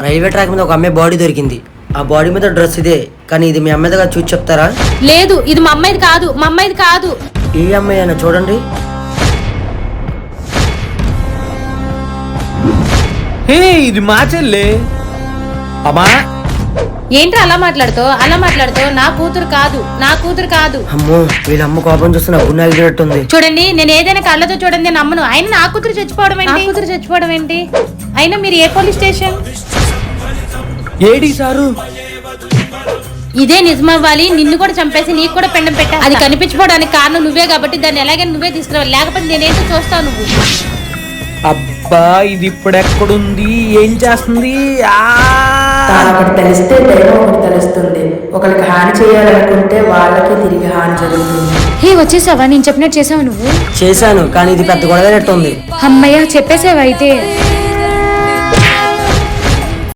Railway track మీద ఒక అమ్మాయి బాడీ దొరికింది. ఆ బాడీ మీద డ్రెస్ ఇదే, కానీ ఇది మీ అమ్మాయిగా చూసి చెప్తారా? లేదు, ఇది మా అమ్మాయిది కాదు, మా అమ్మాయిది కాదు. ఈ అమ్మాయి అయినా చూడండి. ఇది మా చెల్లె. అమ్మా ఏంట్రా అలా మాట్లాడుతావు? నా కూతురు కాదు, నా కూతురు కాదు. అమ్మో, వీళ్ళ అమ్మ కోపం చూస్తే నా గుండె ఆగినట్టుంది. చూడండి, నేను ఏదైనా కళ్ళతో చూడండి నమ్మను. అయినా నా కూతురు చచ్చిపోవడం ఏంటి? అయినా మీరు ఏ పోలీస్ స్టేషన్? AD sir? ఇదే నిజమవ్వాలి. నిన్ను కూడా చంపేసి నీకు కూడా పెండం పెట్టా. అది కనిపించుకోవడానికి కారణం నువ్వే కాబట్టి దాన్ని ఎలాగైనా నువ్వే తీసుకురావాలి. లేకపోతే నేనేంటో చూస్తావు నువ్వు. అబ్బా, ఇది ఇప్పుడు ఎక్కడుంది? ఏం చేస్తుంది? ఒకటి తెలిస్తే దైవం ఒకటి తెలుస్తుంది. ఒకరికి హాని చేయాలనుకుంటే వాళ్ళకి తిరిగి హాని జరుగుతుంది. వచ్చేసావా? నేను చెప్పినట్టు చేసావు నువ్వు? చేశాను, కానీ ఇది పెద్ద గొడవైనట్టుంది. అమ్మయ్య, చెప్పేసావా అయితే?